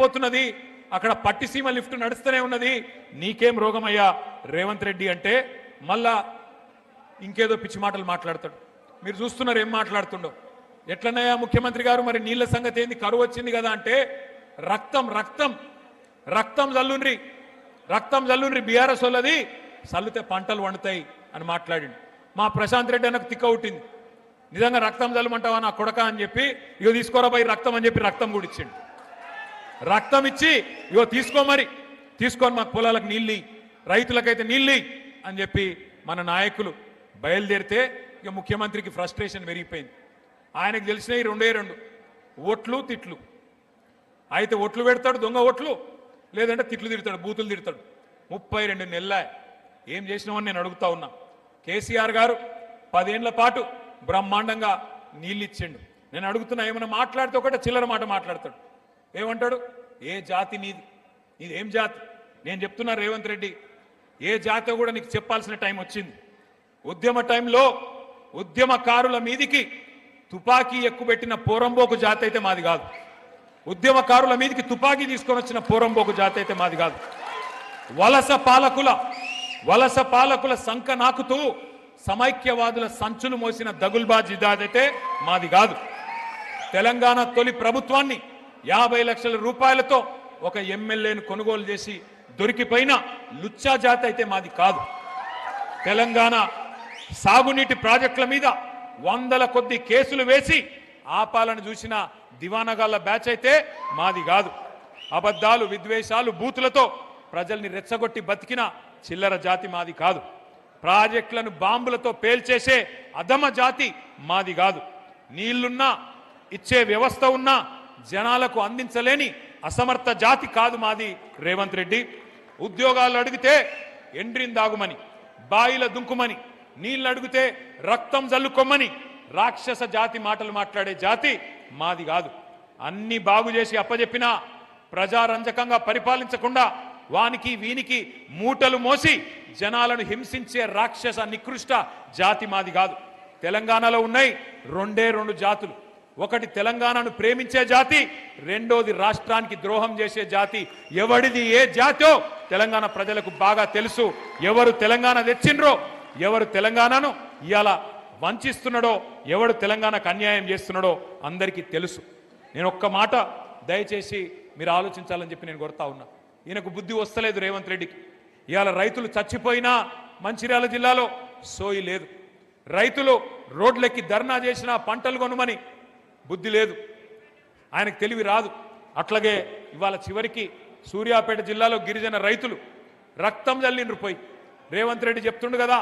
పోతున్నది, అక్కడ పట్టిసీమ లిఫ్ట్ నడుస్తూనే ఉన్నది, నీకేం రోగమయ్యా రేవంత్ రెడ్డి అంటే మళ్ళా ఇంకేదో పిచ్చి మాటలు మాట్లాడతాడు. మీరు చూస్తున్నారు ఏం మాట్లాడుతుండో. ఎట్లన్నాయా ముఖ్యమంత్రి గారు, మరి నీళ్ల సంగతి ఏంది, కరువు వచ్చింది కదా అంటే రక్తం రక్తం రక్తం జల్లుండ్రి, రక్తం జల్లుండ్రి, బీఆర్ఎస్ వాళ్ళది చల్లితే పంటలు వండుతాయి అని మాట్లాడిండు. మా ప్రశాంత్ రెడ్డి అన్నకు తిక్క ఉట్టింది, నిజంగా రక్తం జల్లుమంటావా నా కొడక అని చెప్పి, ఇగో తీసుకోరా పోయి రక్తం అని చెప్పి రక్తం కూడా ఇచ్చిండు. రక్తం ఇచ్చి ఇగో తీసుకో, మరి తీసుకొని మాకు పొలాలకు నీళ్ళు, రైతులకైతే నీళ్ళు అని చెప్పి మన నాయకులు బయలుదేరితే ఇక ముఖ్యమంత్రికి ఫ్రస్ట్రేషన్ పెరిగిపోయింది. ఆయనకు తెలిసినవి రెండే రెండు, ఓట్లు తిట్లు. అయితే ఓట్లు పెడతాడు, దొంగ ఓట్లు, లేదంటే తిట్లు తిడతాడు, బూతులు తిడతాడు. 32 నెలల ఏం చేసినామని నేను అడుగుతా ఉన్నా. కేసీఆర్ గారు 10 ఏళ్ల పాటు బ్రహ్మాండంగా నీళ్ళు ఇచ్చిండు. నేను అడుగుతున్నా, ఏమైనా మాట్లాడితే ఒకటే చిల్లర మాట మాట్లాడతాడు. ఏమంటాడు, ఏ జాతి నీది, నీది ఏం జాతి? నేను చెప్తున్నా రేవంత్ రెడ్డి, ఏ జాతో కూడా నీకు చెప్పాల్సిన టైం వచ్చింది. ఉద్యమ టైంలో ఉద్యమకారుల మీదికి తుపాకీ ఎక్కుబెట్టిన పోరంబోకు జాతి అయితే మాది కాదు. ఉద్యమకారుల మీదికి తుపాకీ తీసుకొని వచ్చిన పోరంబోకు జాతి అయితే మాది కాదు. వలస పాలకుల సంక నాకుతూ సమైక్యవాదుల సంచులు మోసిన దగుల్బాజీ జాతి అయితే మాది కాదు. తెలంగాణ తొలి ప్రభుత్వాన్ని 50 లక్షల రూపాయలతో ఒక ఎమ్మెల్యేను కొనుగోలు చేసి దొరికిపోయిన లుచ్చా జాతి అయితే మాది కాదు. తెలంగాణ సాగునీటి ప్రాజెక్టుల మీద 100ల కొద్ది కేసులు వేసి ఆపాలను చూసిన దివానగాళ్ల బ్యాచ్ అయితే మాది కాదు. అబద్ధాలు, విద్వేషాలు, బూతులతో ప్రజల్ని రెచ్చగొట్టి బతికిన చిల్లర జాతి మాది కాదు. ప్రాజెక్టులను బాంబులతో పేల్చేసే అధమ జాతి మాది కాదు. నీళ్లున్నా ఇచ్చే వ్యవస్థ ఉన్నా జనాలకు అందించలేని అసమర్థ జాతి కాదు మాది రేవంత్ రెడ్డి. ఉద్యోగాలు అడిగితే ఎండ్రిందాగుమని, బాయిల దుంకుమని, నీళ్ళు అడిగితే రక్తం జల్లుకొమ్మని రాక్షస జాతి మాటలు మాట్లాడే జాతి మాది కాదు. అన్ని బాగు చేసి అప్పజెప్పినా ప్రజారంజకంగా పరిపాలించకుండా వానికి వీనికి మూటలు మోసి జనాలను హింసించే రాక్షస నికృష్ట జాతి మాది కాదు. తెలంగాణలో ఉన్నాయి రెండే రెండు జాతులు. ఒకటి తెలంగాణను ప్రేమించే జాతి, రెండోది రాష్ట్రానికి ద్రోహం చేసే జాతి. ఎవడిది ఏ జాతో తెలంగాణ ప్రజలకు బాగా తెలుసు. ఎవరు తెలంగాణ తెచ్చిండ్రో, ఎవరు తెలంగాణను ఇవాళ వంచిస్తున్నాడో, ఎవడు తెలంగాణకు అన్యాయం చేస్తున్నాడో అందరికీ తెలుసు. నేను ఒక్క మాట దయచేసి మీరు ఆలోచించాలని చెప్పి నేను కోరుతా ఉన్నా. ఈయనకు బుద్ధి వస్తలేదు రేవంత్ రెడ్డికి. ఇవాళ రైతులు చచ్చిపోయినా మంచిర్యాల జిల్లాలో సోయి లేదు. రైతులు రోడ్లెక్కి ధర్నా చేసినా పంటలు కొనుమని బుద్ధి లేదు, ఆయనకు తెలివి రాదు. అట్లాగే ఇవాళ చివరికి సూర్యాపేట జిల్లాలో గిరిజన రైతులు రక్తం జల్లిండ్రు పోయి. రేవంత్ రెడ్డి చెప్తుండు కదా,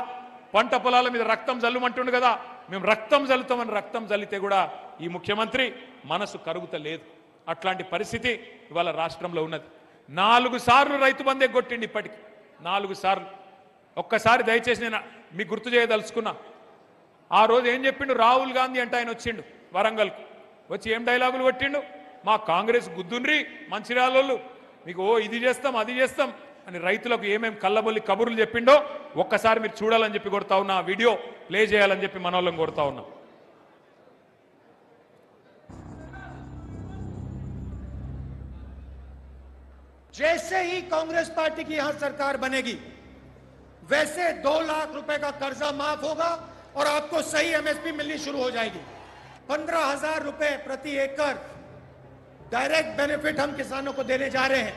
పంట పొలాల మీద రక్తం జల్లుమంటుండు కదా, మేము రక్తం జల్లుతామని రక్తం జల్లితే కూడా ఈ ముఖ్యమంత్రి మనసు కరుగుతలేదు. అట్లాంటి పరిస్థితి ఇవాళ రాష్ట్రంలో ఉన్నది. 4 సార్లు రైతు బంధే కొట్టిండి, ఇప్పటికి 4 సార్లు. ఒక్కసారి దయచేసి నేను మీకు గుర్తు చేయదలుచుకున్నా. ఆ రోజు ఏం చెప్పిండు రాహుల్ గాంధీ అంటే, ఆయన వచ్చిండు వరంగల్కు, వచ్చి ఏం డైలాగులు కొట్టిండు, మా కాంగ్రెస్ గుద్దుండ్రి మంచిర్యాలోళ్ళు, మీకు ఇది చేస్తాం అది చేస్తాం అని రైతులకు ఏమేం కళ్ళబొల్లి కబుర్లు చెప్పిండో ఒక్కసారి మీరు చూడాలని చెప్పి కోరుతా ఉన్నా. వీడియో ప్లే చేయాలని చెప్పి మనోళ్ళని కోరుతా ఉన్నా. जैसे ही कांग्रेस पार्टी की यहां सरकार बनेगी वैसे 2 लाख रुपए का कर्जा माफ होगा और आपको सही एमएसपी मिलनी शुरू हो जाएगी। 15,000 रुपए प्रति एकड़ डायरेक्ट बेनिफिट हम किसानों को देने जा रहे हैं।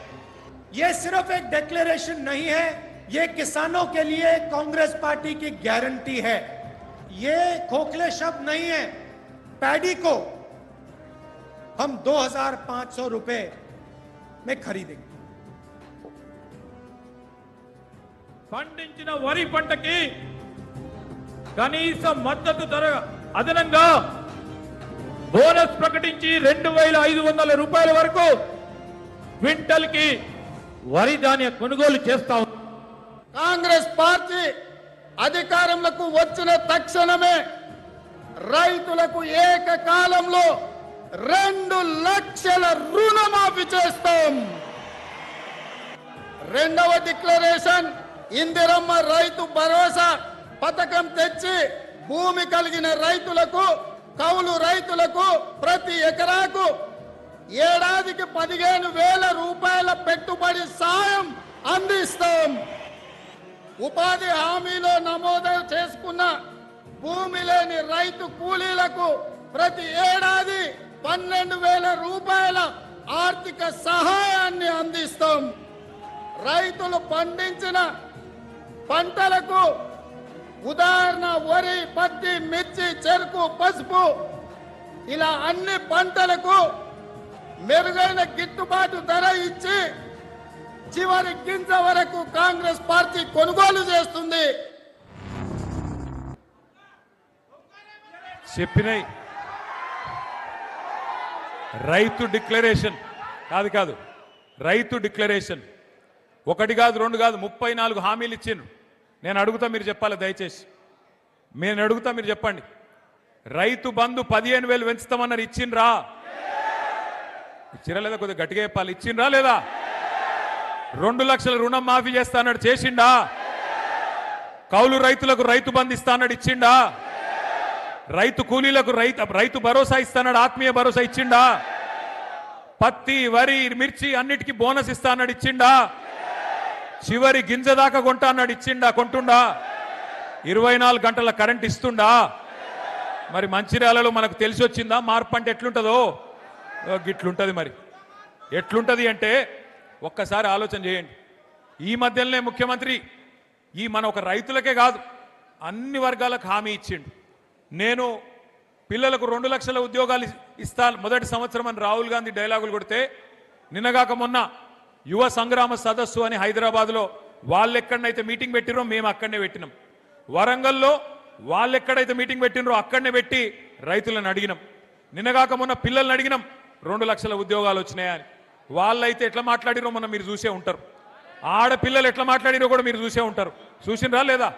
यह सिर्फ एक डिक्लेरेशन नहीं है, यह किसानों के लिए कांग्रेस पार्टी की गारंटी है। यह खोखले शब्द नहीं है। पैडी को हम 2,500 रुपए में खरीदेंगे। పండించిన వరి పంటకి కనీస మద్దతు ధర అదనంగా బోనస్ ప్రకటించి 2,500 రూపాయల వరకు క్వింటల్ కి వరి ధాన్య కొనుగోలు చేస్తాం. కాంగ్రెస్ పార్టీ అధికారంలోకి వచ్చిన తక్షణమే రైతులకు ఏకకాలంలో 2 లక్షల రుణమాఫీ చేస్తాం. రెండవ డిక్లరేషన్ ఇందిరమ్మ రైతు భరోసా పథకం తెచ్చి భూమి కలిగిన రైతులకు, కౌలు రైతులకు ప్రతి ఎకరాకు ఏడాదికి 15,000 రూపాయల పెట్టుబడి సాయం అందిస్తాం. ఉపాధి హామీలో నమోదు చేసుకున్న భూమి లేని రైతు కూలీలకు ప్రతి ఏడాది 12,000 రూపాయల ఆర్థిక సహాయాన్ని అందిస్తాం. రైతులు పండించిన పంటలకు ఉదాహరణ వరి, పత్తి, మిర్చి, చెరుకు, పసుపు ఇలా అన్ని పంటలకు మెరుగైన గిట్టుబాటు ధర ఇచ్చి చివరి గింజ వరకు కాంగ్రెస్ పార్టీ కొనుగోలు చేస్తుంది. చెప్పినాయి రైతు డిక్లరేషన్ కాదు రైతు డిక్లరేషన్ ఒకటి కాదు, రెండు కాదు, 34 హామీలు ఇచ్చిండ్రు. నేను అడుగుతా, మీరు చెప్పాలి దయచేసి. నేను అడుగుతా, మీరు చెప్పండి. రైతు బంధు 15,000 పెంచుతామన్నారు, ఇచ్చిండ్రా? ఇచ్చిరా లేదా? కొద్దిగా గట్టిగా చెప్పాలి. ఇచ్చిండ్రా లేదా? 2 లక్షల రుణం మాఫీ చేస్తా అన్నాడు, చేసిండా? కౌలు రైతులకు రైతు బంధు ఇస్తా అన్నాడు, ఇచ్చిండా? రైతు కూలీలకు రైతు భరోసా ఇస్తాడు, ఆత్మీయ భరోసా ఇచ్చిండా? పత్తి, వరి, మిర్చి అన్నిటికీ బోనస్ ఇస్తా అన్నాడు, ఇచ్చిండా? చివరి గింజ దాకా కొంటా అన్నాడు, ఇచ్చిండా? కొంటుండా? 24 గంటల కరెంట్ ఇస్తుండా? మరి మంచిర్యాలలో మనకు తెలిసి వచ్చిందా మార్పు అంటే ఎట్లుంటుందో? గిట్లుంటది. మరి ఎట్లుంటది అంటే ఒక్కసారి ఆలోచన చేయండి. ఈ మధ్యలోనే ముఖ్యమంత్రి మన ఒక రైతులకే కాదు అన్ని వర్గాలకు హామీ ఇచ్చిండు. నేను పిల్లలకు 2 లక్షల ఉద్యోగాలు ఇస్తాను మొదటి సంవత్సరం అని రాహుల్ గాంధీ డైలాగులు కొడితే, నిన్నగాక మొన్న యువ సంగ్రామ సదస్సు అని హైదరాబాద్లో వాళ్ళు ఎక్కడనైతే మీటింగ్ పెట్టినరో మేము అక్కడనే పెట్టినాం. వరంగల్లో వాళ్ళు ఎక్కడైతే మీటింగ్ పెట్టినరో అక్కడనే పెట్టి రైతులను అడిగినాం. నిన్నగాక మొన్న పిల్లల్ని అడిగినాం 2 లక్షల ఉద్యోగాలు వచ్చినాయని. వాళ్ళైతే ఎట్లా మాట్లాడిరో మొన్న మీరు చూసే ఉంటారు. ఆడపిల్లలు ఎట్లా మాట్లాడిరో కూడా మీరు చూసే ఉంటారు. చూసినరా లేదా?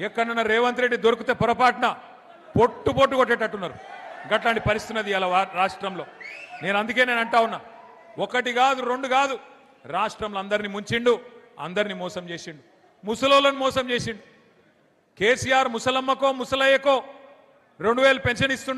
ఎక్కడన్నా రేవంత్ రెడ్డి దొరికితే పొరపాటున పొట్టు కొట్టేటట్టున్నారు. గట్లాంటి పరిస్థితి ఉన్నది ఇలా రాష్ట్రంలో. అందుకే నేను అంటా ఉన్నా, 1 కాదు 2 కాదు, రాష్ట్రంలో అందరినీ ముంచిండు, అందరినీ మోసం చేసిండు, ముసలోళ్ళని మోసం చేసిండు. కేసీఆర్ ముసలమ్మకో ముసలయ్యకో 2,000 పెన్షన్ ఇస్తుండు.